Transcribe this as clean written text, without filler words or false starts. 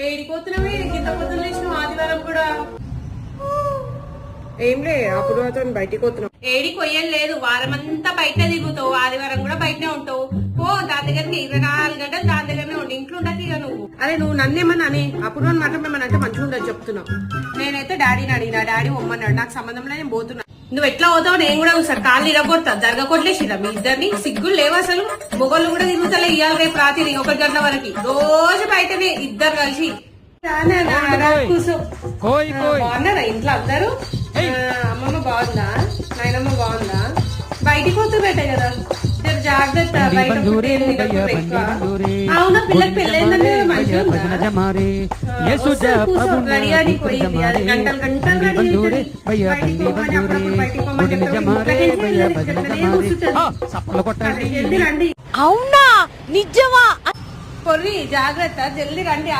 ఏడిపోతున్నావే కింద పొద్దున్న లేచిన ఆదివారం కూడా ఏంలే అప్పుడు అతను బయటికి పోతున్నావు. ఏడికి కొయ్యలు లేదు, వారం అంతా బయట తిరుగుతావు, ఆదివారం కూడా బయటనే ఉంటావు. పో దాని దగ్గరికి 24 గంటలు దాని దగ్గరనే ఉండి ఇంట్లో ఉండదు ఇక నువ్వు. అరే నువ్వు నన్నేమన్నా అని అప్పుడు మాట్లాడమని అంటే మంచిగా ఉండదు చెప్తున్నావు. నేనైతే డాడీని అడిగినా, డాడీ ఒమ్మన్నాడు, నాకు సంబంధంలో నేను పోతున్నా. నువ్వు ఎట్లా పోతావు నేను కూడా ఒకసారి కాళ్ళు ఇరగొడతా. దర్గా కొట్లేసిరా మీ ఇద్దరిని, సిగ్గులు లేవు అసలు. మొగోళ్ళు కూడా తిరుగుతలే ఇయ్యాలి రేపు రాత్రి 1 గంటల వరకు రోజు బయటనే ఇద్దరు కలిసి. కూర్చో. బాగున్నారా ఇంట్లో అందరూ? అమ్మమ్మ బాగుందా, నాయనమ్మ బాగుందా? బయటికి పోతున్నట్టే కదా, జాగ్రత్త. బయట అవునా పిల్లకి పెళ్ళైందంటే మంచిగా రెడీ అని పోయింది. అది గంటలు గంటలు అవునా నిజమా? పొర్రి జాగ్రత్త, జల్దీ రండి.